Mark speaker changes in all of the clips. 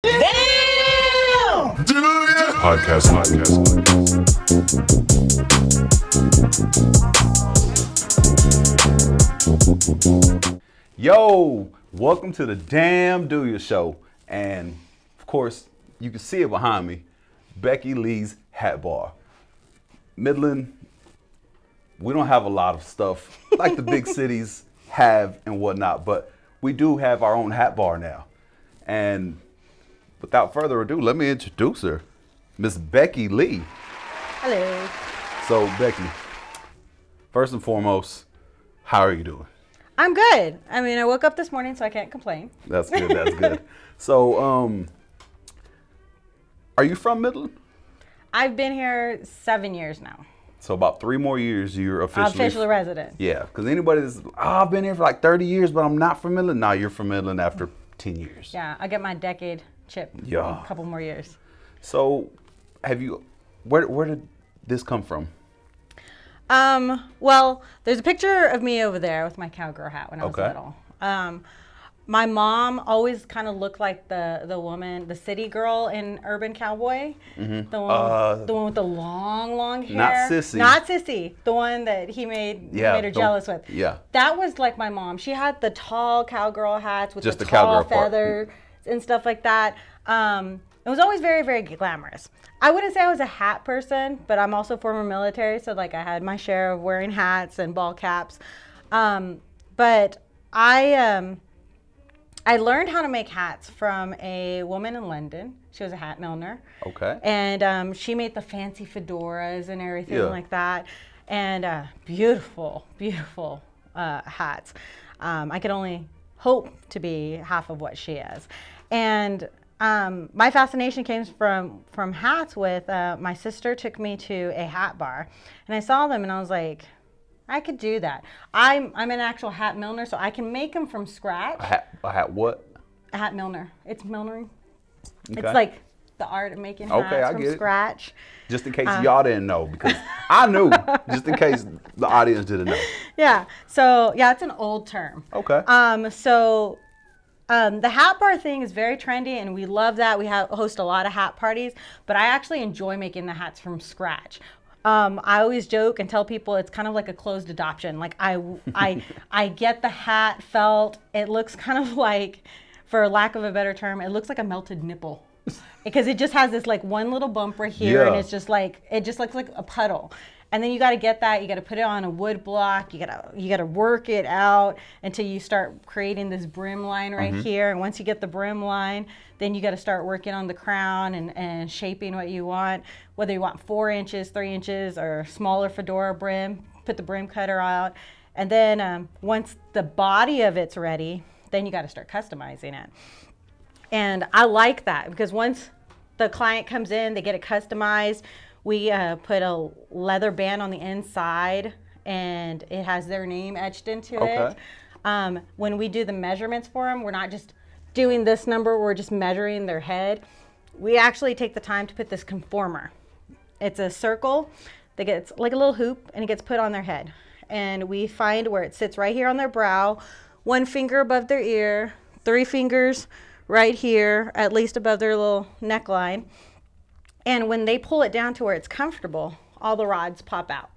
Speaker 1: Damn!
Speaker 2: Podcast.
Speaker 3: Yo, welcome to the Damn Do Ya Show. And of course, you can see it behind me, Becky Lee's Hat Bar. Midland, we don't have a lot of stuff like the big cities have and whatnot, but we do have our own hat bar now. And without further ado, let me introduce her, Miss Becky Lee.
Speaker 1: Hello.
Speaker 3: So Becky, first and foremost, how are you doing?
Speaker 1: I'm good. I mean, I woke up this morning, so I can't complain.
Speaker 3: That's good, that's good. So, are you from Midland?
Speaker 1: I've been here 7 years now.
Speaker 3: So about 3 more years, you're
Speaker 1: Officially resident.
Speaker 3: Yeah, because anybody that's, I've been here for like 30 years, but I'm not from Midland. Now you're from Midland after 10 years.
Speaker 1: Yeah, I get my decade chip in
Speaker 3: Yeah.
Speaker 1: a couple more years.
Speaker 3: So, where did this come from?
Speaker 1: Well, there's a picture of me over there with my cowgirl hat when I was
Speaker 3: Okay.
Speaker 1: little. My mom always kind of looked like the woman, the city girl in Urban Cowboy.
Speaker 3: Mm-hmm.
Speaker 1: The one with the long hair.
Speaker 3: Not Sissy.
Speaker 1: Not Sissy. The one that he made her jealous with.
Speaker 3: Yeah.
Speaker 1: That was like my mom. She had the tall cowgirl hats with
Speaker 3: Just
Speaker 1: the
Speaker 3: the
Speaker 1: tall
Speaker 3: cowgirl part.
Speaker 1: feathers and stuff like that. It was always very, very glamorous. I wouldn't say I was a hat person, but I'm also former military, so like I had my share of wearing hats and ball caps. But I learned how to make hats from a woman in London. She was a hat milliner.
Speaker 3: Okay.
Speaker 1: And she made the fancy fedoras and everything
Speaker 3: Yeah.
Speaker 1: like that. And beautiful, beautiful hats. I could only hope to be half of what she is. And my fascination came from hats with my sister took me to a hat bar. And I saw them and I was like, I could do that. I'm an actual hat milliner, so I can make them from scratch.
Speaker 3: A hat what?
Speaker 1: A hat milliner. It's millinering.
Speaker 3: Okay.
Speaker 1: It's like the art of making hats
Speaker 3: Okay, I
Speaker 1: from
Speaker 3: get it.
Speaker 1: scratch.
Speaker 3: Just in case y'all didn't know, because I knew, just in case the audience didn't know.
Speaker 1: Yeah. So yeah, it's an old term.
Speaker 3: Okay.
Speaker 1: The hat bar thing is very trendy, and we love that. We host a lot of hat parties, but I actually enjoy making the hats from scratch. I always joke and tell people it's kind of like a closed adoption. Like I get the hat felt. It looks kind of like, for lack of a better term, it looks like a melted nipple, because it just has this like one little bump right here, and
Speaker 3: Yeah.
Speaker 1: it's just like it just looks like a puddle. And then you got to get that. You got to put it on a wood block. You got to work it out until you start creating this brim line right here. And once you get the brim line, then you got to start working on the crown and shaping what you want. Whether you want 4 inches, 3 inches, or smaller fedora brim, put the brim cutter out. And then once the body of it's ready, then you got to start customizing it. And I like that because once the client comes in, they get it customized. We put a leather band on the inside, and it has their name etched into
Speaker 3: Okay.
Speaker 1: it. When we do the measurements for them, we're not just doing this number, we're just measuring their head. We actually take the time to put this conformer. It's a circle that gets like a little hoop, and it gets put on their head. And we find where it sits right here on their brow, 1 finger above their ear, 3 fingers right here, at least above their little neckline. And when they pull it down to where it's comfortable, all the rods pop out.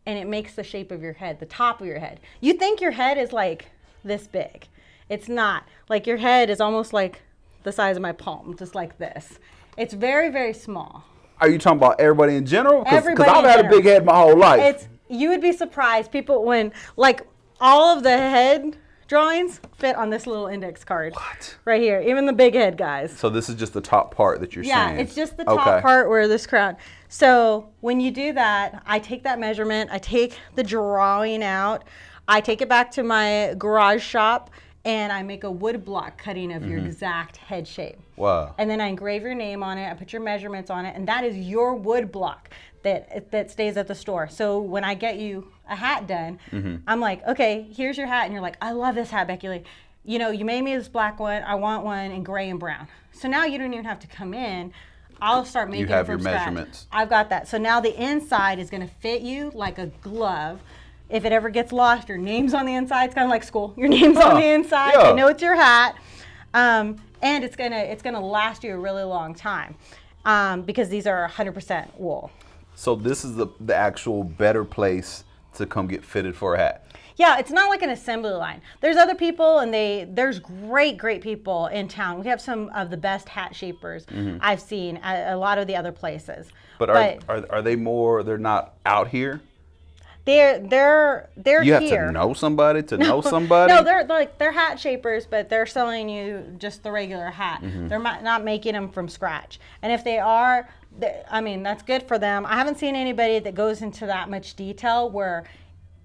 Speaker 1: And it makes the shape of your head, the top of your head. You think your head is like this big. It's not. Like your head is almost like the size of my palm, just like this. It's very, very small.
Speaker 3: Are you talking about everybody in general? Because
Speaker 1: Everybody
Speaker 3: I've
Speaker 1: in
Speaker 3: had a
Speaker 1: general.
Speaker 3: big head my whole life.
Speaker 1: You would be surprised. People, when, like, all of the head drawings fit on this little index card.
Speaker 3: What?
Speaker 1: Right here. Even the big head guys.
Speaker 3: So this is just the top part that you're
Speaker 1: Yeah,
Speaker 3: saying?
Speaker 1: it's just the top
Speaker 3: Okay.
Speaker 1: part where this crown. So when you do that, I take that measurement, I take the drawing out, I take it back to my garage shop, and I make a wood block cutting of your exact head shape.
Speaker 3: Wow.
Speaker 1: And then I engrave your name on it, I put your measurements on it, and that is your wood block that stays at the store. So when I get you a hat done, I'm like, okay, here's your hat. And you're like, I love this hat, Becky Lee. You know, you made me this black one. I want one in gray and brown. So now you don't even have to come in. I'll start making
Speaker 3: have
Speaker 1: it from
Speaker 3: your
Speaker 1: scratch.
Speaker 3: measurements.
Speaker 1: I've got that. So now the inside is going to fit you like a glove. If it ever gets lost, your name's on the inside. It's kind of like school. Your name's on the inside.
Speaker 3: yeah.
Speaker 1: They know it's your hat. And it's gonna last you a really long time, because these are 100% wool.
Speaker 3: So this is the actual better place to come get fitted for a hat.
Speaker 1: Yeah, it's not like an assembly line. There's other people, and there's great people in town. We have some of the best hat shapers I've seen at a lot of the other places.
Speaker 3: But are they more? They're not out here.
Speaker 1: They're
Speaker 3: You have
Speaker 1: here.
Speaker 3: to know somebody to know somebody.
Speaker 1: No, they're hat shapers, but they're selling you just the regular hat. They're not making them from scratch. And if they are, I mean, that's good for them. I haven't seen anybody that goes into that much detail where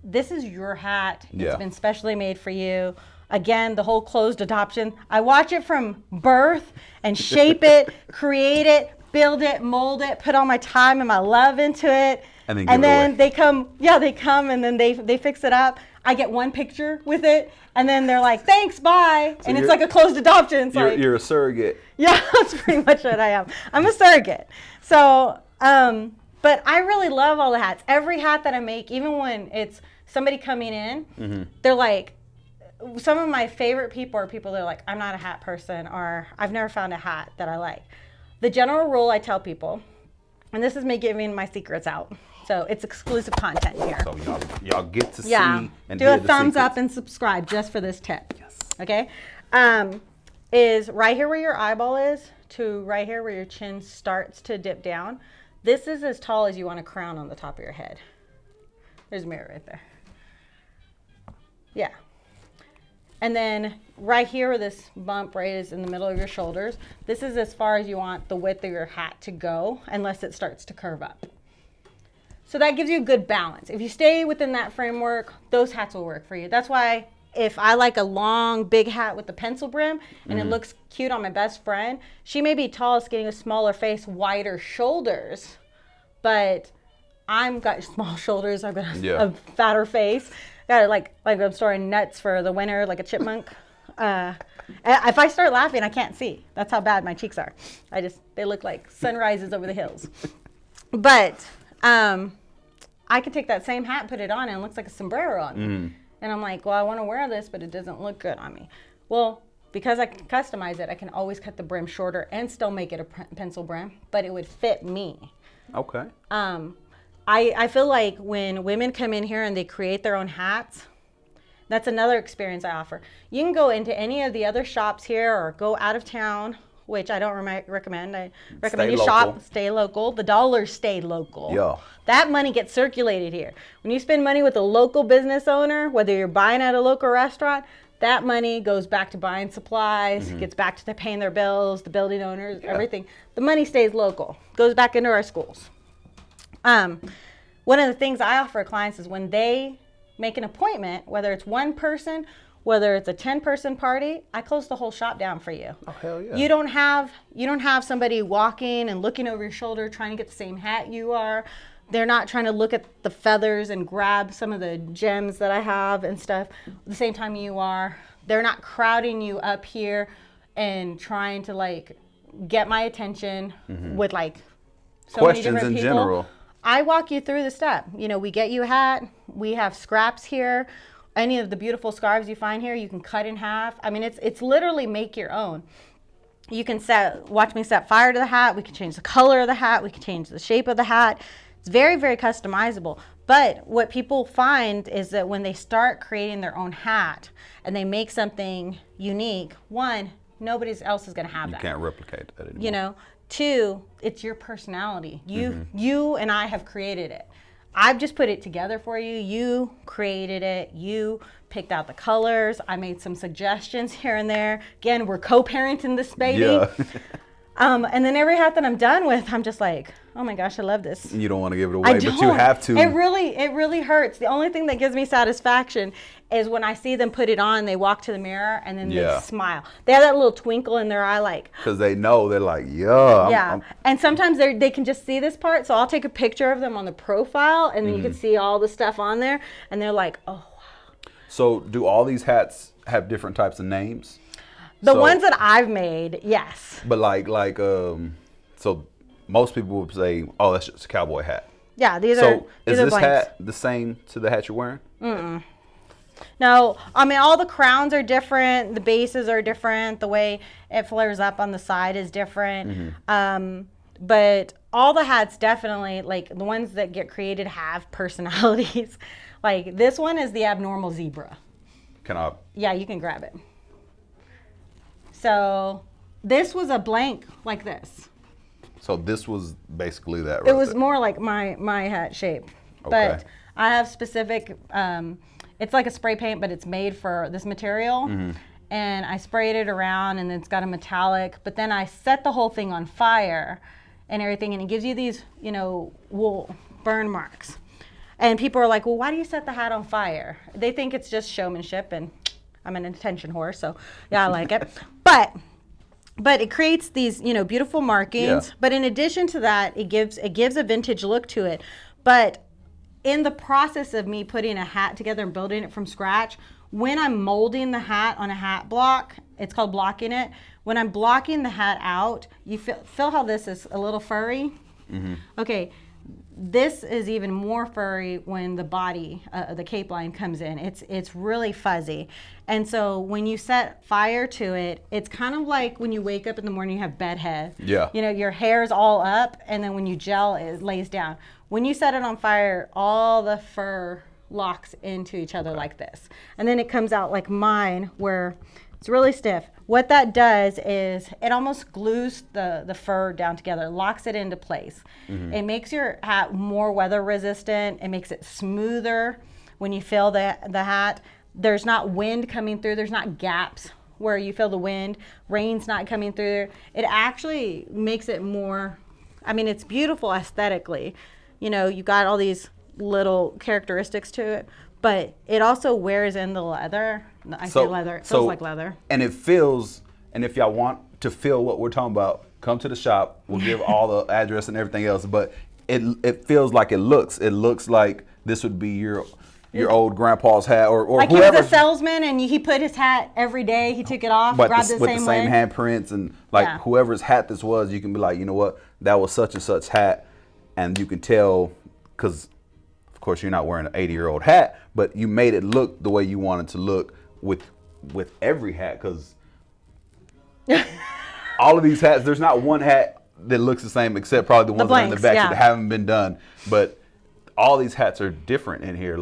Speaker 1: this is your hat.
Speaker 3: Yeah.
Speaker 1: It's been specially made for you. Again, the whole closed adoption. I watch it from birth and shape it, create it, build it, mold it, put all my time and my love into it.
Speaker 3: And
Speaker 1: then they come and then they fix it up. I get one picture with it, and then they're like, thanks, bye. So and it's like a closed adoption. It's
Speaker 3: you're a surrogate.
Speaker 1: Yeah, that's pretty much what I am. I'm a surrogate. So, but I really love all the hats. Every hat that I make, even when it's somebody coming in, they're like, some of my favorite people are people that are like, I'm not a hat person, or I've never found a hat that I like. The general rule I tell people, and this is me giving my secrets out, so it's exclusive content here.
Speaker 3: So y'all get to see
Speaker 1: Yeah,
Speaker 3: and
Speaker 1: do
Speaker 3: hear
Speaker 1: a
Speaker 3: the
Speaker 1: thumbs
Speaker 3: secrets.
Speaker 1: up and subscribe just for this tip.
Speaker 3: Yes.
Speaker 1: Okay, is right here where your eyeball is to right here where your chin starts to dip down. This is as tall as you want a crown on the top of your head. There's a mirror right there. Yeah. And then right here where this bump right is in the middle of your shoulders, this is as far as you want the width of your hat to go, unless it starts to curve up. So that gives you a good balance. If you stay within that framework, those hats will work for you. That's why if I like a long, big hat with a pencil brim and it looks cute on my best friend, she may be tall, skinny, with smaller face, wider shoulders, but I'm got small shoulders, I've got a fatter face. Got like I'm storing nuts for the winter, like a chipmunk. If I start laughing, I can't see. That's how bad my cheeks are. They look like sunrises over the hills. But I could take that same hat and put it on and it looks like a sombrero on me. And I'm like, well, I want to wear this, but it doesn't look good on me. Well, because I can customize it, I can always cut the brim shorter and still make it a pencil brim, but it would fit me.
Speaker 3: Okay.
Speaker 1: I feel like when women come in here and they create their own hats, that's another experience I offer. You can go into any of the other shops here or go out of town, which I don't recommend. I recommend you shop, stay local. The dollars stay local.
Speaker 3: Yeah.
Speaker 1: That money gets circulated here. When you spend money with a local business owner, whether you're buying at a local restaurant, that money goes back to buying supplies, gets back to paying their bills, the building owners, everything. The money stays local, goes back into our schools. One of the things I offer clients is when they make an appointment, whether it's one person, whether it's a 10-person party, I close the whole shop down for you.
Speaker 3: Oh, hell yeah.
Speaker 1: You don't have somebody walking and looking over your shoulder trying to get the same hat you are. They're not trying to look at the feathers and grab some of the gems that I have and stuff at the same time you are. They're not crowding you up here and trying to like get my attention with like so
Speaker 3: questions
Speaker 1: many different
Speaker 3: in
Speaker 1: people.
Speaker 3: general.
Speaker 1: I walk you through the step. You know, we get you a hat. We have scraps here. Any of the beautiful scarves you find here, you can cut in half. I mean, it's literally make your own. You can watch me set fire to the hat. We can change the color of the hat. We can change the shape of the hat. It's very, very customizable. But what people find is that when they start creating their own hat and they make something unique, one, nobody else is going to have that.
Speaker 3: You can't replicate that anymore.
Speaker 1: You know, two, it's your personality. You and I have created it. I've just put it together for you. You created it. You picked out the colors. I made some suggestions here and there. Again, we're co-parenting this baby.
Speaker 3: Yeah.
Speaker 1: And then every hat that I'm done with, I'm just like, oh my gosh, I love this.
Speaker 3: You don't want to give it away, but you have to.
Speaker 1: It really hurts. The only thing that gives me satisfaction is when I see them put it on, they walk to the mirror and then they smile. They have that little twinkle in their eye like.
Speaker 3: Because they know, they're like, yeah.
Speaker 1: And sometimes they can just see this part. So I'll take a picture of them on the profile and then you can see all the stuff on there. And they're like, oh, wow.
Speaker 3: So do all these hats have different types of names?
Speaker 1: The ones that I've made, yes.
Speaker 3: But so most people would say, oh, that's just a cowboy hat.
Speaker 1: Yeah, these are
Speaker 3: So is this
Speaker 1: blanks.
Speaker 3: hat the same to the hat you're wearing?
Speaker 1: No, I mean, all the crowns are different. The bases are different. The way it flares up on the side is different. But all the hats definitely, like the ones that get created, have personalities. Like this one is the abnormal zebra.
Speaker 3: Can I?
Speaker 1: Yeah, you can grab it. So this was a blank like this.
Speaker 3: So this was basically that.
Speaker 1: It
Speaker 3: Right
Speaker 1: was
Speaker 3: there.
Speaker 1: more like my hat shape.
Speaker 3: Okay.
Speaker 1: But I have specific, it's like a spray paint, but it's made for this material. And I sprayed it around, and it's got a metallic, but then I set the whole thing on fire and everything, and it gives you these, wool burn marks. And people are like, well, why do you set the hat on fire? They think it's just showmanship, and I'm an attention whore, so yeah, I like it. But it creates these, beautiful markings.
Speaker 3: Yeah.
Speaker 1: But in addition to that, it gives a vintage look to it. But in the process of me putting a hat together and building it from scratch, when I'm molding the hat on a hat block, it's called blocking it. When I'm blocking the hat out, you feel how this is a little furry? Okay, this is even more furry when the body, the cape line comes in. It's really fuzzy. And so when you set fire to it, it's kind of like when you wake up in the morning, you have bedhead.
Speaker 3: Yeah.
Speaker 1: Your hair's all up, and then when you gel, it lays down. When you set it on fire, all the fur locks into each other like this. And then it comes out like mine, where it's really stiff. What that does is it almost glues the fur down together, locks it into place. It makes your hat more weather resistant. It makes it smoother when you feel the hat. There's not wind coming through. There's not gaps where you feel the wind. Rain's not coming through. It actually makes it more, it's beautiful aesthetically. You got all these little characteristics to it, but it also wears in the leather. I say leather. It feels like leather.
Speaker 3: And it feels, and if y'all want to feel what we're talking about, come to the shop. We'll give all the address and everything else, but it feels like it looks. It looks like this would be your old grandpa's hat or
Speaker 1: like
Speaker 3: whoever.
Speaker 1: He was a salesman, and he put his hat every day. He took it off,
Speaker 3: but
Speaker 1: grabbed
Speaker 3: with
Speaker 1: the
Speaker 3: the
Speaker 1: same
Speaker 3: same
Speaker 1: way.
Speaker 3: handprints and whoever's hat this was, you can be like, you know what, that was such and such hat, and you can tell because, of course, you're not wearing an 80-year-old hat, but you made it look the way you wanted to look with every hat because all of these hats, there's not one hat that looks the same except probably the ones that are in the back that haven't been done, but all these hats are different in here,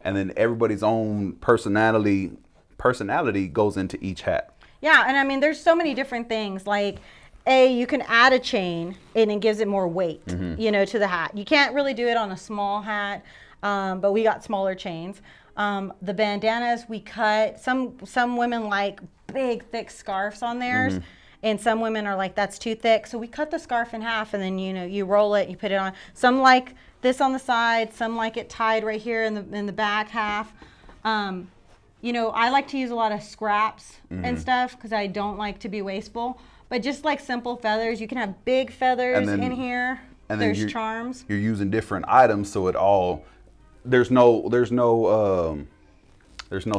Speaker 3: and then everybody's own personality goes into each hat.
Speaker 1: Yeah, and there's so many different things. Like, you can add a chain, and it gives it more weight, to the hat. You can't really do it on a small hat, but we got smaller chains. The bandanas we cut. Some women like big, thick scarves on theirs, and some women are like, that's too thick. So we cut the scarf in half, and then you roll it, you put it on. Some like this on the side. Some like it tied right here in the back half. I like to use a lot of scraps and stuff because I don't like to be wasteful. But just like simple feathers, you can have big feathers in here.
Speaker 3: And
Speaker 1: there's
Speaker 3: then
Speaker 1: charms.
Speaker 3: You're using different items, so it all there's no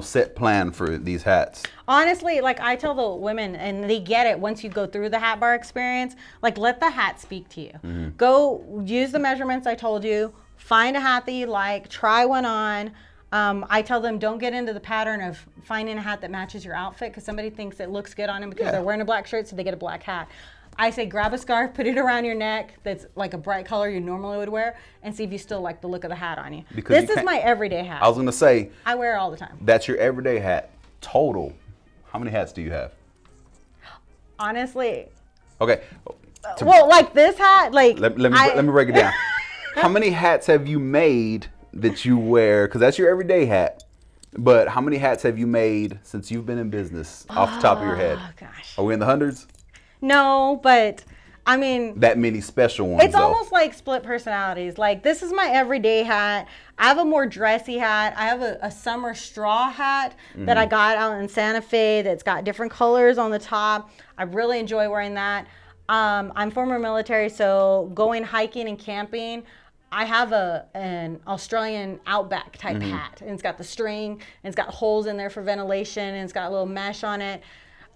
Speaker 3: set plan for these hats.
Speaker 1: Honestly, like I tell the women, and they get it once you go through the hat bar experience, like let the hat speak to you. Go use the measurements I told you, find a hat that you like, try one on. I tell them don't get into the pattern of finding a hat that matches your outfit because somebody thinks it looks good on them because they're wearing a black shirt, so they get a black hat. I say grab a scarf, put it around your neck that's like a bright color you normally would wear, and see if you still like the look of the hat on you. Because this is my everyday hat.
Speaker 3: I was going to say.
Speaker 1: I wear it all the time.
Speaker 3: That's your everyday hat. Total. How many hats do you have?
Speaker 1: Honestly.
Speaker 3: Okay.
Speaker 1: Well, like this hat, like.
Speaker 3: Let me break it down. How many hats have you made that you wear? Because that's your everyday hat. But how many hats have you made since you've been in business off the top of your head?
Speaker 1: Oh, gosh.
Speaker 3: Are we in the hundreds?
Speaker 1: No, but that
Speaker 3: many special ones.
Speaker 1: It's almost like split personalities. Like this is my everyday hat. I have a more dressy hat. I have a summer straw hat that I got out in Santa Fe that's got different colors on the top. I really enjoy wearing that. I'm former military, so going hiking and camping, I have an Australian Outback type hat, and it's got the string, and it's got holes in there for ventilation, and it's got a little mesh on it.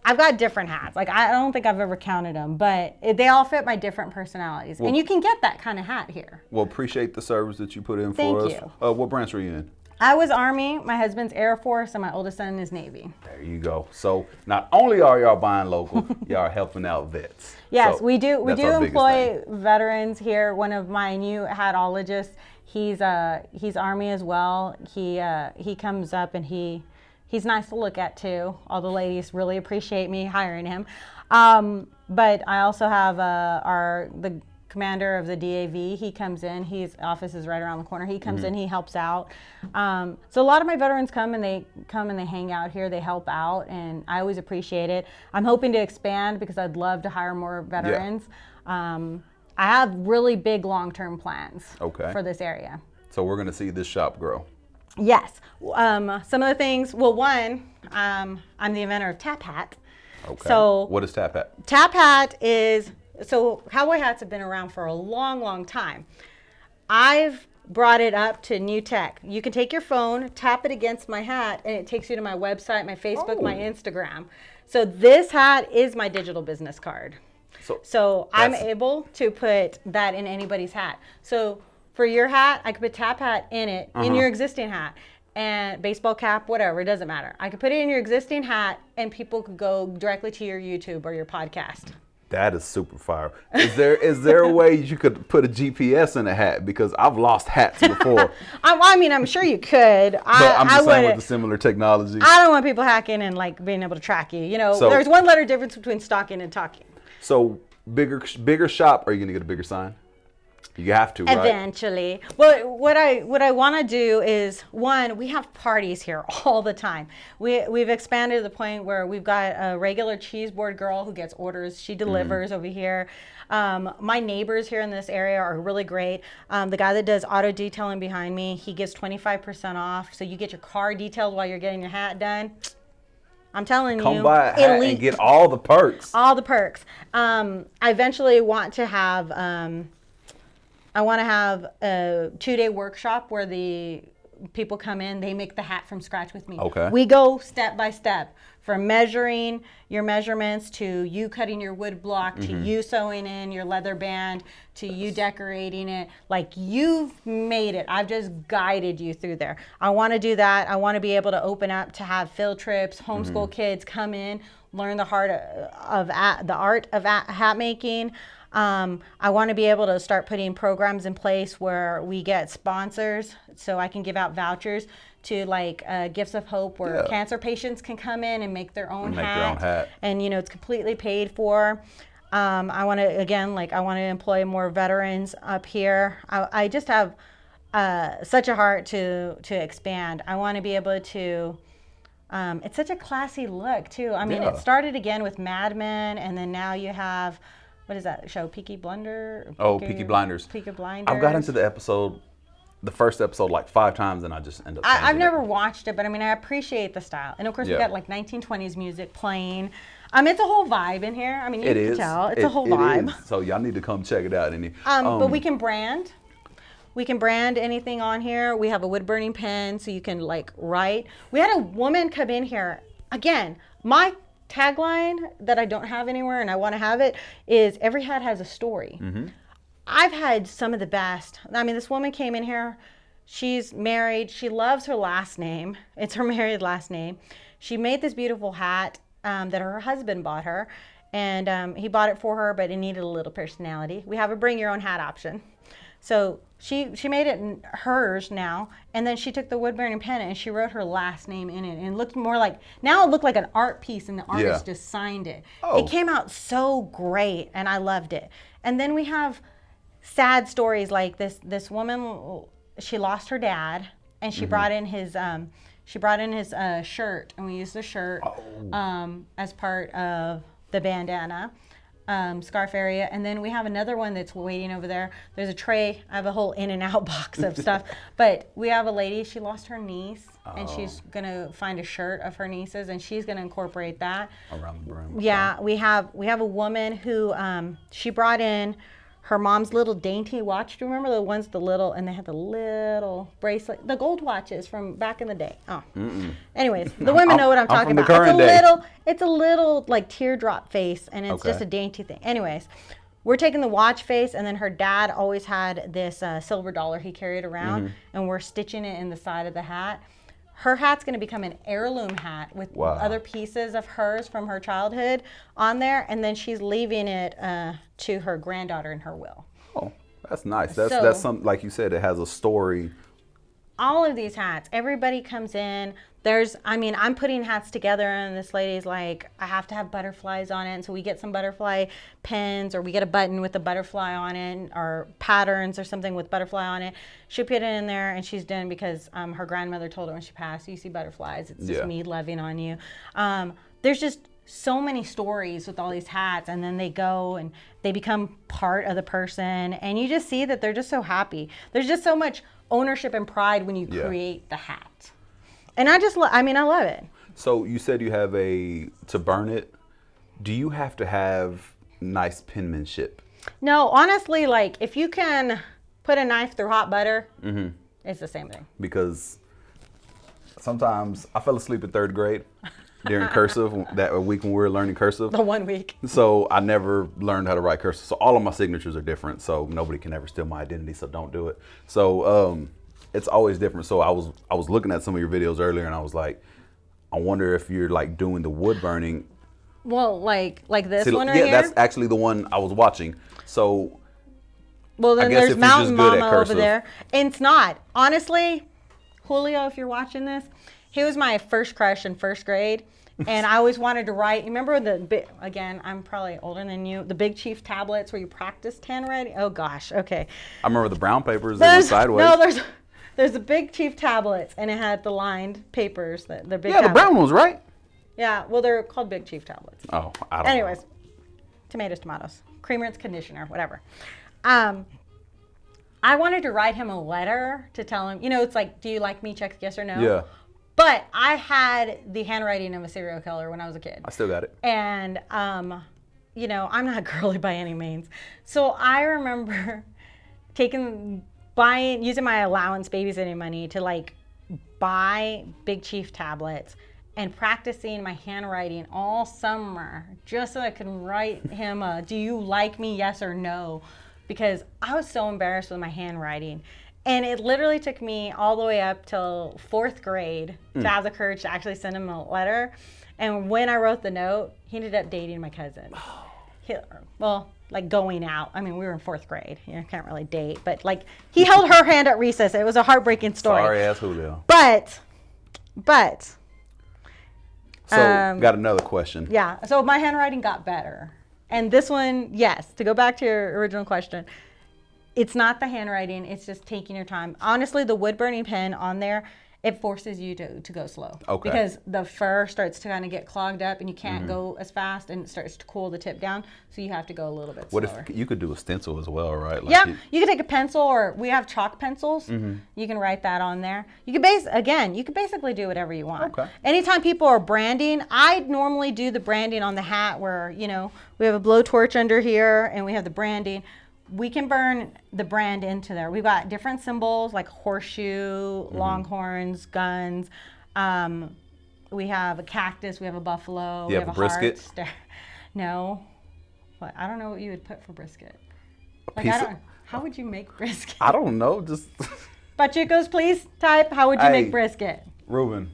Speaker 1: I've got different hats. Like I don't think I've ever counted them, but they all fit my different personalities. And you can get that kind of hat here.
Speaker 3: Well, appreciate the service that you put in for us.
Speaker 1: Thank you.
Speaker 3: What branch were you in?
Speaker 1: I was Army, my husband's Air Force, and my oldest son is Navy.
Speaker 3: There you go. So not only are y'all buying local, y'all are helping out vets.
Speaker 1: Yes,
Speaker 3: So
Speaker 1: we do. We
Speaker 3: that's
Speaker 1: do
Speaker 3: our biggest
Speaker 1: employ
Speaker 3: thing.
Speaker 1: veterans here. One of my new hatologists, he's Army as well. He comes up and he's nice to look at too. All the ladies really appreciate me hiring him. But I also have the commander of the DAV. He comes in. His office is right around the corner. He comes in. He helps out. So a lot of my veterans come and they hang out here. They help out, and I always appreciate it. I'm hoping to expand because I'd love to hire more veterans. I have really big long-term plans for this area.
Speaker 3: So we're going to see this shop grow.
Speaker 1: Yes. Some of the things. Well, one, I'm the inventor of Tap Hat.
Speaker 3: Okay.
Speaker 1: So
Speaker 3: what is Tap Hat?
Speaker 1: Tap Hat is, so cowboy hats have been around for a long, long time. I've brought it up to new tech. You can take your phone, tap it against my hat, and it takes you to my website, my Facebook, my Instagram. So this hat is my digital business card. So I'm able to put that in anybody's hat. So for your hat, I could put Tap Hat in it, in your existing hat. And baseball cap, whatever, it doesn't matter. I could put it in your existing hat and people could go directly to your YouTube or your podcast.
Speaker 3: That is super fire. Is there a way you could put a GPS in a hat? Because I've lost hats before.
Speaker 1: I mean, I'm sure you could.
Speaker 3: But I'm just saying with the similar technology.
Speaker 1: I don't want people hacking and like being able to track you. You know,
Speaker 3: So,
Speaker 1: there's one letter difference between stalking and talking.
Speaker 3: So bigger shop, are you gonna get a bigger sign? You have to, right?
Speaker 1: Eventually. Well, what I want to do is, one, we have parties here all the time. We've expanded to the point where we've got a regular cheese board girl who gets orders. She delivers over here. My neighbors here in this area are really great. The guy that does auto detailing behind me, he gives 25% off. So you get your car detailed while you're getting your hat done. I'm telling you,
Speaker 3: Come buy a hat and get all the perks.
Speaker 1: All the perks. I eventually want to have a 2-day workshop where the people come in, they make the hat from scratch with me.
Speaker 3: Okay.
Speaker 1: We go step by step from measuring your measurements to you cutting your wood block to you sewing in your leather band to you decorating it. Like, you've made it. I've just guided you through there. I want to do that. I want to be able to open up to have field trips, homeschool kids come in, learn the art of hat making. I want to be able to start putting programs in place where we get sponsors so I can give out vouchers to like Gifts of Hope where cancer patients can come in and make their own hat. And, you know, it's completely paid for. I want to, again, I want to employ more veterans up here. I just have such a heart to expand. I want to be able to, it's such a classy look too. I mean, it started again with Mad Men, and then now you have, what is that show? Peaky Blinders?
Speaker 3: Peaky Blinders.
Speaker 1: Peaky Blinders.
Speaker 3: I've got into the first episode like 5 times, and I just end up changing
Speaker 1: I've never watched it, but I mean, I appreciate the style. And of course, we got like 1920s music playing. It's a whole vibe in here. I mean, you can tell. It's a whole vibe.
Speaker 3: So y'all need to come check it out.
Speaker 1: But we can brand. We can brand anything on here. We have a wood burning pen, so you can like write. We had a woman come in here. Again, my tagline that I don't have anywhere and I want to have it is every hat has a story. I've had some of the best. I mean, this woman came in here. She's married. She loves her last name. It's her married last name. She made this beautiful hat that her husband bought her, and he bought it for her, but it needed a little personality. We have a bring your own hat option. So she made it hers now, and then she took the wood burning pen and she wrote her last name in it, and it looked more like, now it looked like an art piece, and the artist just signed it. It came out so great, and I loved it. And then we have sad stories like this woman, she lost her dad, and she brought in his shirt, and we used the shirt as part of the bandana scarf area. And then we have another one that's waiting over there. There's a tray. I have a whole in and out box of stuff. But we have a lady, she lost her niece, and she's gonna find a shirt of her niece's, and she's gonna incorporate that
Speaker 3: around the brim.
Speaker 1: Yeah, we have a woman who she brought in her mom's little dainty watch. Do you remember the ones, the little, and they had the little bracelet, the gold watches from back in the day? Anyways, the women know what I'm talking about. It's a little like teardrop face, and it's just a dainty thing. Anyways, we're taking the watch face, and then her dad always had this silver dollar he carried around, and we're stitching it in the side of the hat. Her hat's going to become an heirloom hat with other pieces of hers from her childhood on there, and then she's leaving it to her granddaughter in her will.
Speaker 3: Oh, that's nice. That's something, like you said, it has a story.
Speaker 1: All of these hats, everybody comes in. I'm putting hats together, and this lady's like, I have to have butterflies on it. And so we get some butterfly pins, or we get a button with a butterfly on it, or patterns or something with butterfly on it. She put it in there, and she's done because her grandmother told her when she passed, you see butterflies, it's just me loving on you. There's just so many stories with all these hats, and then they go and they become part of the person, and you just see that they're just so happy. There's just so much ownership and pride when you create the hat. And I just, I love it.
Speaker 3: So you said you have to burn it. Do you have to have nice penmanship?
Speaker 1: No, honestly, like if you can put a knife through hot butter, it's the same thing.
Speaker 3: Because sometimes I fell asleep in 3rd grade during cursive, that week when we were learning cursive.
Speaker 1: The 1 week.
Speaker 3: So I never learned how to write cursive. So all of my signatures are different. So nobody can ever steal my identity. So don't do it. So it's always different. So I was looking at some of your videos earlier, and I was like, I wonder if you're like doing the wood burning.
Speaker 1: Well, like this one right here?
Speaker 3: Yeah, that's actually the one I was watching. So
Speaker 1: well, then
Speaker 3: I guess
Speaker 1: there's
Speaker 3: if you're
Speaker 1: Mountain
Speaker 3: just good at
Speaker 1: Mama over
Speaker 3: cursive.
Speaker 1: there. And it's not. Honestly, Julio, if you're watching this, he was my first crush in 1st grade. And I always wanted to write. Remember again, I'm probably older than you, the Big Chief tablets where you practiced handwriting? Oh gosh, okay.
Speaker 3: I remember the brown papers that went sideways.
Speaker 1: No, there's the Big Chief tablets, and it had the lined papers. The big tablets.
Speaker 3: The brown ones, right?
Speaker 1: Yeah, well, they're called Big Chief tablets.
Speaker 3: Oh, I don't know.
Speaker 1: Anyways, tomatoes, cream rinse conditioner, whatever. I wanted to write him a letter to tell him, it's like, do you like me? Check yes or no.
Speaker 3: Yeah.
Speaker 1: But I had the handwriting of a serial killer when I was a kid.
Speaker 3: I still got it.
Speaker 1: And, I'm not girly by any means. So I remember using my allowance babysitting money to like buy Big Chief tablets and practicing my handwriting all summer just so I could write him a, do you like me, yes or no? Because I was so embarrassed with my handwriting. And it literally took me all the way up till 4th grade to have the courage to actually send him a letter. And when I wrote the note, he ended up dating my cousin. Like going out. We were in 4th grade. Can't really date. But like he held her hand at recess. It was a heartbreaking story.
Speaker 3: Sorry ass Julio.
Speaker 1: But.
Speaker 3: So got another question.
Speaker 1: Yeah. So my handwriting got better. And this one, yes, to go back to your original question, it's not the handwriting, it's just taking your time. Honestly, the wood burning pen on there, it forces you to go slow.
Speaker 3: Okay.
Speaker 1: Because the fur starts to kind of get clogged up, and you can't go as fast, and it starts to cool the tip down, so you have to go a little bit slower.
Speaker 3: What if you could do a stencil as well, right? Like
Speaker 1: yeah, you can take a pencil, or we have chalk pencils. You can write that on there. You can basically do whatever you want.
Speaker 3: Okay.
Speaker 1: Anytime people are branding, I normally do the branding on the hat where, we have a blowtorch under here, and we have the branding. We can burn the brand into there. We've got different symbols like horseshoe, longhorns, guns. We have a cactus. We have a buffalo. We have a
Speaker 3: brisket?
Speaker 1: heart. No. What? I don't know what you would put for brisket. How would you make brisket?
Speaker 3: I don't know. Just.
Speaker 1: Pachicos, please type. How would you make
Speaker 3: Hey.
Speaker 1: brisket?
Speaker 3: Ruben,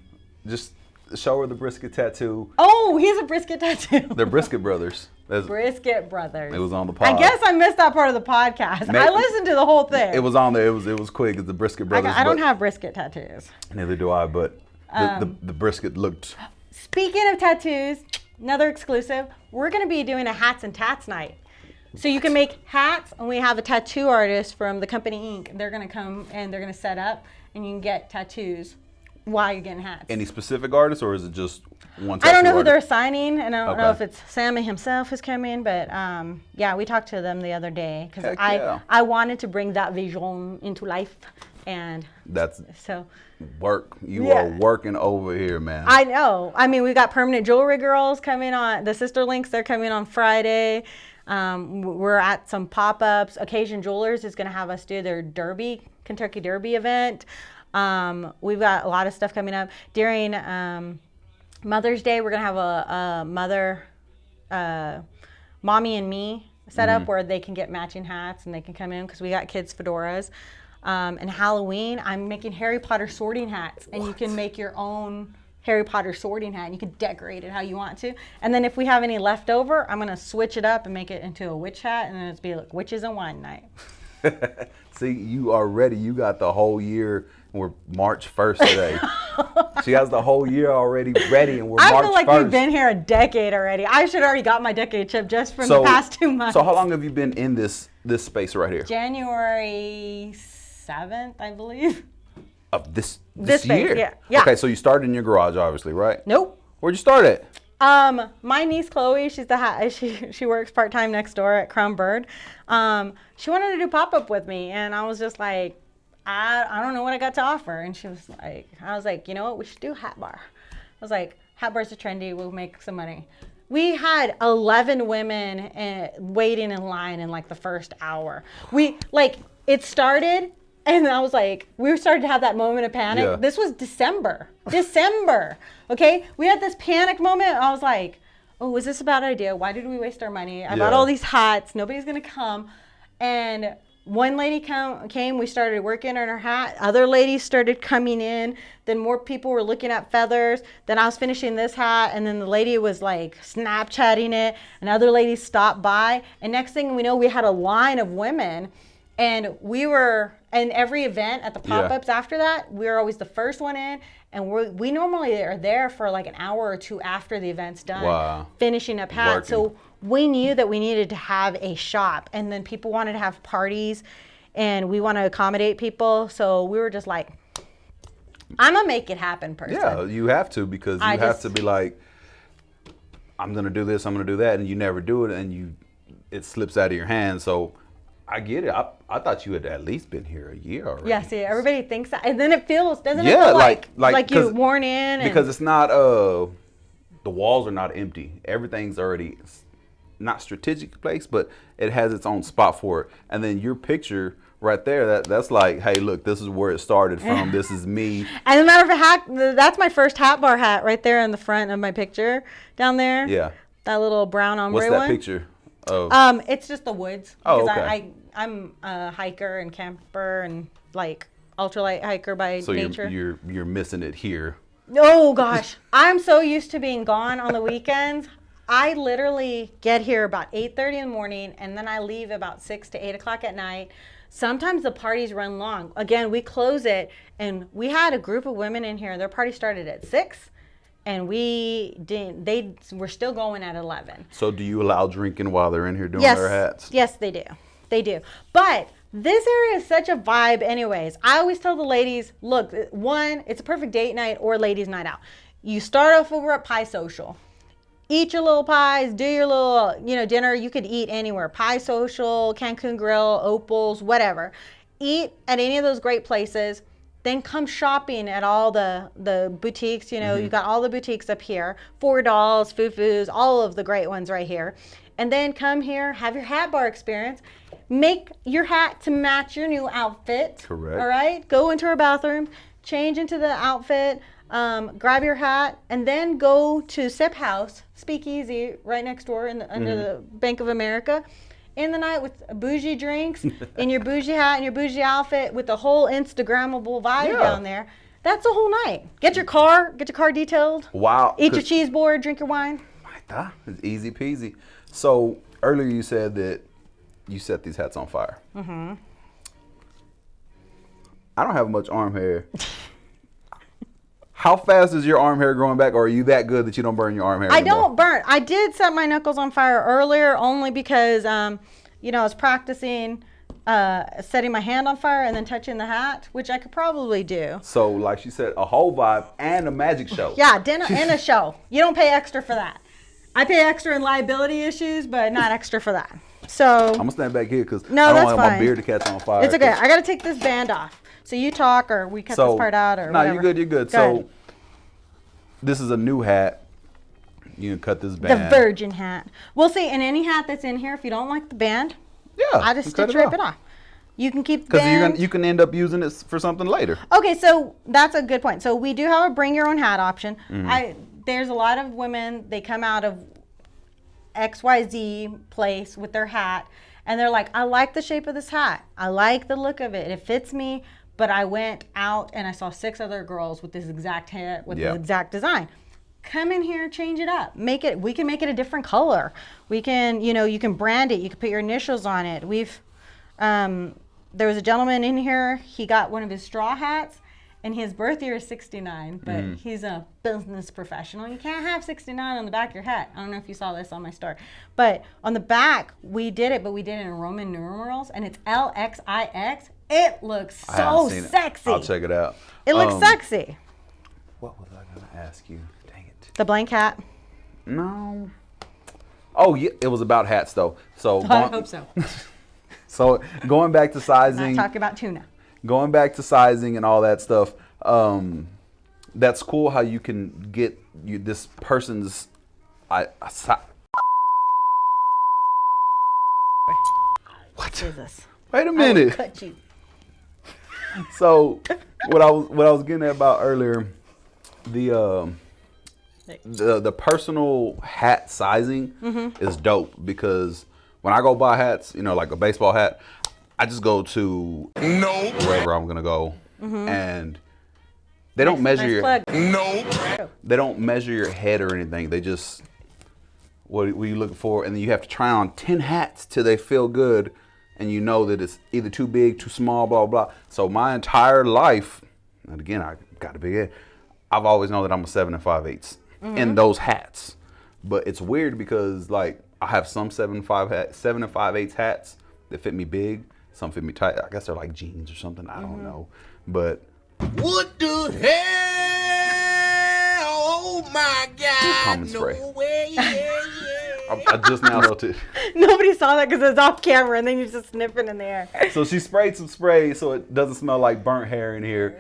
Speaker 3: just show her the brisket tattoo.
Speaker 1: Oh, he has a brisket tattoo.
Speaker 3: They're Brisket Brothers.
Speaker 1: Brisket Brothers.
Speaker 3: It was on the pod.
Speaker 1: I guess I missed that part of the podcast. I listened to the whole thing.
Speaker 3: It was on there. It was quick. It's the Brisket Brothers.
Speaker 1: I don't have brisket tattoos.
Speaker 3: Neither do I, but the brisket looked.
Speaker 1: Speaking of tattoos, another exclusive. We're going to be doing a hats and tats night. So you can make hats, and we have a tattoo artist from the company Inc. They're going to come and they're going to set up, and you can get tattoos while you're getting hats.
Speaker 3: Any specific artist, or is it just one tattoo
Speaker 1: I don't know who
Speaker 3: artist?
Speaker 1: they're assigning, and I don't know
Speaker 3: Okay.
Speaker 1: if it's Sammy himself who's coming, but yeah, we talked to them the other day because
Speaker 3: Heck yeah.
Speaker 1: I wanted to bring that vision into life, and
Speaker 3: That's
Speaker 1: so
Speaker 3: work. You
Speaker 1: Yeah.
Speaker 3: are working over here, man.
Speaker 1: I know. We got Permanent Jewelry Girls coming on, the Sister Links, they're coming on Friday. We're at some pop-ups. Occasion Jewelers is going to have us do their Derby, Kentucky Derby event. We've got a lot of stuff coming up. During Mother's Day, we're going to have a mother, mommy and me set up where they can get matching hats and they can come in because we got kids fedoras. And Halloween, I'm making Harry Potter sorting hats, and you can make your own Harry Potter sorting hat, and you can decorate it how you want to. And then if we have any left over, I'm gonna switch it up and make it into a witch hat, and then it's be like witches and wine night.
Speaker 3: See, you are ready. You got the whole year. We're March 1st today. She has the whole year already ready, and we're March 1st.
Speaker 1: I feel like we've been here a decade already. I should already got my decade chip just from the past 2 months.
Speaker 3: So how long have you been in this space right here?
Speaker 1: January 7th, I believe.
Speaker 3: Of this
Speaker 1: This
Speaker 3: year?
Speaker 1: space, yeah.
Speaker 3: Okay, so you started in your garage, obviously, right?
Speaker 1: Nope.
Speaker 3: Where'd you start at?
Speaker 1: My niece Chloe, she's she works part-time next door at Crumb Bird. She wanted to do pop-up with me, and I was just like, I don't know what I got to offer. And she was like, I was like, you know what, we should do hat bar. I was like, hat bars are trendy, we'll make some money. We had 11 women waiting in line in like the first hour. It started, and I was like, we started to have that moment of panic.
Speaker 3: Yeah.
Speaker 1: This was December, okay? We had this panic moment. I was like, oh, was this a bad idea? Why did we waste our money? I bought all these hats. Nobody's gonna come. And one lady came, we started working on her hat. Other ladies started coming in. Then more people were looking at feathers. Then I was finishing this hat, and then the lady was like Snapchatting it, and other ladies stopped by. And next thing we know, we had a line of women. And we were in every event at the pop-ups after that, we were always the first one in. And we normally are there for like an hour or two after the event's done, finishing up hats. So we knew that we needed to have a shop. And then people wanted to have parties, and we want to accommodate people. So we were just like, I'm going to make it happen, person.
Speaker 3: Yeah, you have to, because you have to be like, I'm going to do this, I'm going to do that. And you never do it, and it slips out of your hands. So I get it. I thought you had at least been here a year already.
Speaker 1: Yeah, see, everybody thinks that. And then it feels, doesn't it feel like you're worn in?
Speaker 3: Because it's not, the walls are not empty. Everything's already not strategic place, but it has its own spot for it. And then your picture right there, that's like, hey, look, this is where it started from. This is me.
Speaker 1: As a matter of fact, that's my first hat bar hat right there in the front of my picture down there.
Speaker 3: Yeah.
Speaker 1: That little brown ombre one.
Speaker 3: What's that picture of?
Speaker 1: It's just the woods.
Speaker 3: Oh,
Speaker 1: because
Speaker 3: okay.
Speaker 1: I'm a hiker and camper and like ultralight hiker by nature.
Speaker 3: So you're missing it here.
Speaker 1: Oh gosh, I'm so used to being gone on the weekends. I literally get here about 8:30 in the morning, and then I leave about 6 to 8 o'clock at night. Sometimes the parties run long. Again, we close it, and we had a group of women in here. Their party started at 6, and we didn't. They were still going at 11.
Speaker 3: So do you allow drinking while they're in here doing their hats?
Speaker 1: Yes, they do. They do. But this area is such a vibe anyways. I always tell the ladies, look, one, it's a perfect date night or ladies night out. You start off over at Pie Social. Eat your little pies, do your little, dinner. You could eat anywhere. Pie Social, Cancun Grill, Opals, whatever. Eat at any of those great places. Then come shopping at all the boutiques. You got all the boutiques up here. 4 Dolls, Fufu's, all of the great ones right here. And then come here, have your hat bar experience. Make your hat to match your new outfit.
Speaker 3: Correct.
Speaker 1: All right? Go into our bathroom, change into the outfit, grab your hat, and then go to Sip House, Speakeasy, right next door under the Bank of America. In the night with bougie drinks, in your bougie hat and your bougie outfit with the whole Instagrammable vibe down there. That's the whole night. Get your car detailed.
Speaker 3: Wow.
Speaker 1: Eat your cheese board, drink your wine.
Speaker 3: It's easy peasy. So earlier you said that you set these hats on fire. Mm-hmm. I don't have much arm hair. How fast is your arm hair growing back, or are you that good that you don't burn your arm hair anymore?
Speaker 1: I don't burn. I did set my knuckles on fire earlier only because, I was practicing setting my hand on fire and then touching the hat, which I could probably do.
Speaker 3: So, like she said, a whole vibe and a magic show.
Speaker 1: Yeah, dinner and a show. You don't pay extra for that. I pay extra in liability issues, but not extra for that. So
Speaker 3: I'm gonna stand back here because
Speaker 1: no,
Speaker 3: I don't
Speaker 1: want
Speaker 3: my beard to catch on fire.
Speaker 1: It's okay. I gotta take this band off. So you talk, or we cut this part out, or
Speaker 3: no,
Speaker 1: whatever.
Speaker 3: You're good. You're good. So this is a new hat. You can cut this band.
Speaker 1: The virgin hat. We'll see. And any hat that's in here, if you don't like the band, I just stitch rip it off. You can keep the band.
Speaker 3: Because you can end up using it for something later.
Speaker 1: Okay, so that's a good point. So we do have a bring your own hat option. There's a lot of women, they come out of XYZ place with their hat, and they're like, I like the shape of this hat. I like the look of it. It fits me. But I went out and I saw 6 other girls with this exact hat, with the exact design. Come in here, change it up. We can make it a different color. We can, you can brand it. You can put your initials on it. There was a gentleman in here. He got one of his straw hats, and his birth year is 69, but he's a business professional. You can't have 69 on the back of your hat. I don't know if you saw this on my story. But on the back, we did it, but we did it in Roman numerals, and it's LXIX. It looks so sexy.
Speaker 3: I'll check it out.
Speaker 1: It looks sexy.
Speaker 3: What was I going to ask you? Dang it.
Speaker 1: The blank hat?
Speaker 3: No. Oh, yeah, it was about hats, though. So
Speaker 1: I hope so.
Speaker 3: So going back to sizing.
Speaker 1: Not talking about tuna.
Speaker 3: Going back to sizing and all that stuff, that's cool how you can get this person's. What?
Speaker 1: Jesus.
Speaker 3: Wait a
Speaker 1: I
Speaker 3: minute.
Speaker 1: will cut you.
Speaker 3: So what I was getting at about earlier, the personal hat sizing is dope, because when I go buy hats, like a baseball hat, I just go to wherever I'm gonna go, and they don't measure they don't measure your head or anything. They just what are you looking for, and then you have to try on 10 hats till they feel good, and you know that it's either too big, too small, blah blah. So my entire life, and again I got a big head, I've always known that I'm a 7 5/8 in those hats. But it's weird because like I have some 7 5/8 hats that fit me big. Some fit me tight. I guess they're like jeans or something. I don't know. But
Speaker 2: what the hell? Oh my God!
Speaker 3: Common spray.
Speaker 2: No way! Yeah.
Speaker 3: I just now noticed.
Speaker 1: Nobody saw that because it's off camera, and then you're just sniffing in the air.
Speaker 3: So she sprayed some spray so it doesn't smell like burnt hair in here.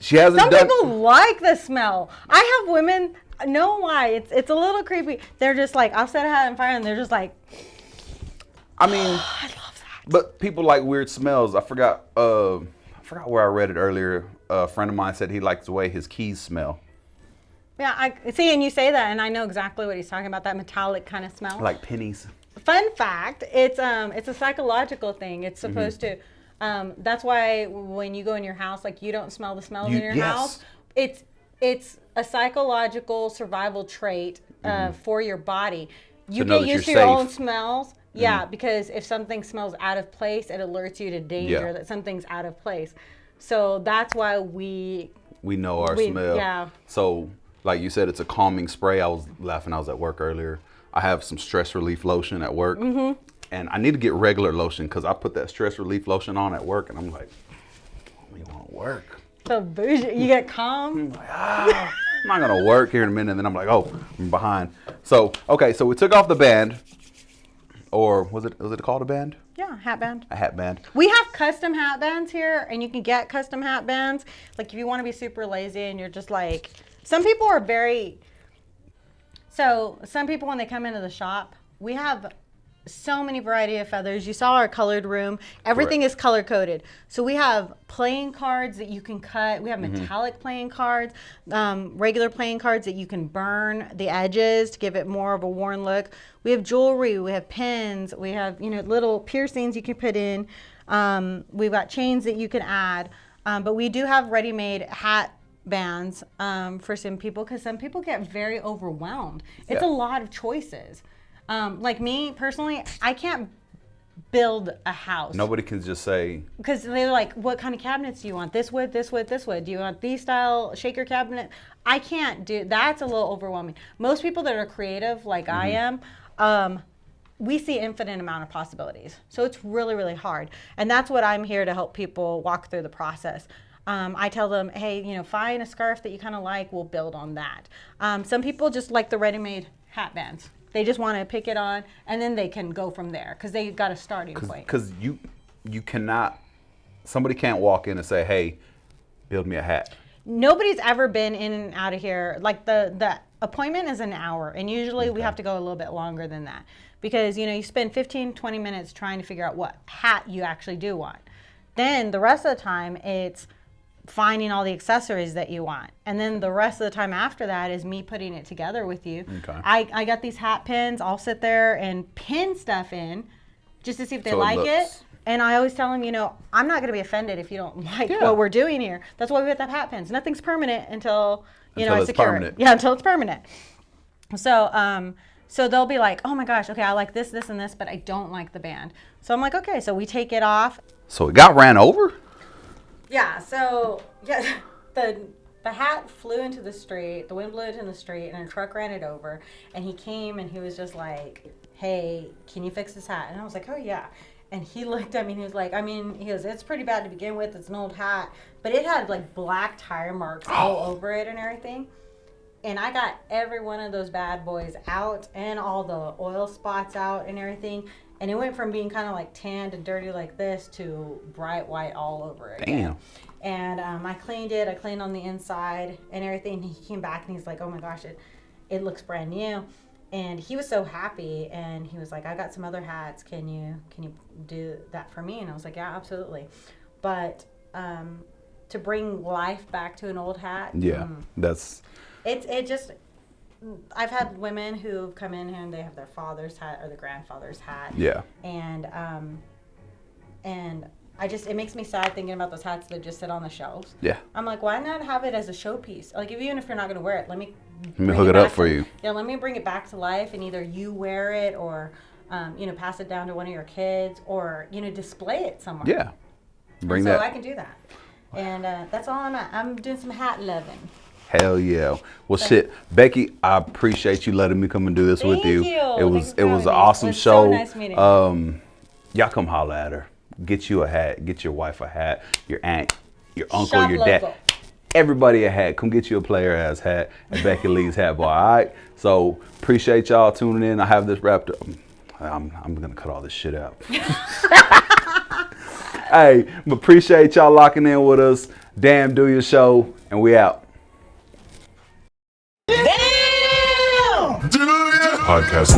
Speaker 3: She hasn't
Speaker 1: Some
Speaker 3: done.
Speaker 1: people like the smell. I have women. Know why? It's a little creepy. They're just like, I'll set a hat on fire, and they're just like.
Speaker 3: I mean,
Speaker 1: I love that.
Speaker 3: but people like weird smells. I forgot where I read it earlier. A friend of mine said he likes the way his keys smell.
Speaker 1: Yeah, I see, and you say that, and I know exactly what he's talking about. That metallic kind of smell.
Speaker 3: Like pennies.
Speaker 1: Fun fact: it's a psychological thing. It's supposed to. That's why when you go in your house, like you don't smell the smells in your house. It's a psychological survival trait for your body. You get used to your own smells. Yeah, because if something smells out of place, it alerts you to danger that something's out of place. So that's why we
Speaker 3: know our smell.
Speaker 1: Yeah.
Speaker 3: So like you said, it's a calming spray. I was laughing. I was at work earlier. I have some stress relief lotion at work, and I need to get regular lotion because I put that stress relief lotion on at work, and I'm like, I don't even want to work.
Speaker 1: So bougie. You get calm.
Speaker 3: I'm like, I'm not gonna work here in a minute. And then I'm like, oh, I'm behind. So okay, so we took off the band, or was it called a band?
Speaker 1: Yeah, hat band.
Speaker 3: A hat band.
Speaker 1: We have custom hat bands here, and you can get custom hat bands. Like if you want to be super lazy and you're just like, some people are very. So some people when they come into the shop, we have so many variety of feathers. You saw our colored room. Everything is color coded. So we have playing cards that you can cut. We have metallic playing cards, regular playing cards that you can burn the edges to give it more of a worn look. We have jewelry. We have pins. We have little piercings you can put in. We've got chains that you can add. But we do have ready-made hat bands for some people because some people get very overwhelmed. It's a lot of choices. Like me personally, I can't build a house.
Speaker 3: Nobody can just say.
Speaker 1: Because they're like, what kind of cabinets do you want? This wood, this wood, this wood. Do you want these style shaker cabinet? I can't do, that's a little overwhelming. Most people that are creative like I am, we see infinite amount of possibilities. So it's really, really hard. And that's what I'm here to help people walk through the process. I tell them, hey, find a scarf that you kind of like, we'll build on that. Some people just like the ready-made hat bands. They just want to pick it on, and then they can go from there because they got a starting point.
Speaker 3: Because you cannot, somebody can't walk in and say, hey, build me a hat.
Speaker 1: Nobody's ever been in and out of here. Like the appointment is an hour, and usually we have to go a little bit longer than that because, you spend 15, 20 minutes trying to figure out what hat you actually do want. Then the rest of the time, it's finding all the accessories that you want. And then the rest of the time after that is me putting it together with you.
Speaker 3: Okay.
Speaker 1: I got these hat pins. I'll sit there and pin stuff in just to see if they
Speaker 3: So it
Speaker 1: like it.
Speaker 3: looks-
Speaker 1: And I always tell them, you know, I'm not going to be offended if you don't like
Speaker 3: Yeah.
Speaker 1: what we're doing here. That's why we have hat pins. Nothing's permanent until, you know,
Speaker 3: Until
Speaker 1: I
Speaker 3: it's
Speaker 1: secure
Speaker 3: permanent.
Speaker 1: it. Yeah, until it's permanent. So, so they'll be like, oh my gosh, okay, I like this, this, and this, but I don't like the band. So I'm like, okay, so we take it off.
Speaker 3: So it got ran over?
Speaker 1: Yeah, so yeah, the hat flew into the street, the wind blew it in the street, and a truck ran it over. And he came and he was just like, hey, can you fix this hat? And I was like, oh yeah. And he looked at me and he was like, I mean, he goes, it's pretty bad to begin with. It's an old hat. But it had like black tire marks all over it and everything. And I got every one of those bad boys out and all the oil spots out and everything. And it went from being kind of like tanned and dirty like this to bright white all over it.
Speaker 3: Damn.
Speaker 1: And I cleaned it. I cleaned on the inside and everything. He came back and he's like, oh my gosh, it looks brand new. And he was so happy, and he was like, I got some other hats. Can you do that for me? And I was like, yeah, absolutely. But to bring life back to an old hat,
Speaker 3: Yeah, that's
Speaker 1: it just, I've had women who've come in here and they have their father's hat or the grandfather's hat.
Speaker 3: yeah.
Speaker 1: And it makes me sad thinking about those hats that just sit on the shelves.
Speaker 3: Yeah.
Speaker 1: I'm like, why not have it as a showpiece? Like, even if you're not going to wear it, let me
Speaker 3: Let me
Speaker 1: bring
Speaker 3: hook it up
Speaker 1: back
Speaker 3: for
Speaker 1: to-
Speaker 3: you.
Speaker 1: Yeah, let me bring it back to life, and either you wear it or, pass it down to one of your kids, or display it somewhere.
Speaker 3: Yeah. Bring
Speaker 1: so
Speaker 3: that.
Speaker 1: I can do that, and that's all I'm at. I'm doing some hat loving.
Speaker 3: Hell yeah. Well, shit, Becky, I appreciate you letting me come and do this with
Speaker 1: Thank
Speaker 3: you.
Speaker 1: you.
Speaker 3: It
Speaker 1: Thank
Speaker 3: was
Speaker 1: you for
Speaker 3: it was
Speaker 1: having
Speaker 3: an
Speaker 1: me.
Speaker 3: awesome
Speaker 1: It was
Speaker 3: show.
Speaker 1: so nice meeting you.
Speaker 3: Y'all come holler at her. Get you a hat. Get your wife a hat. Your aunt, your uncle,
Speaker 1: Shop
Speaker 3: your dad.
Speaker 1: local.
Speaker 3: Everybody a hat. Come get you a player ass hat at Becky Lee's Hat Bar. All right. So appreciate y'all tuning in. I have this wrapped up. I'm gonna cut all this shit out. Hey, appreciate y'all locking in with us. Damn, do your show, and we out.
Speaker 4: Podcast.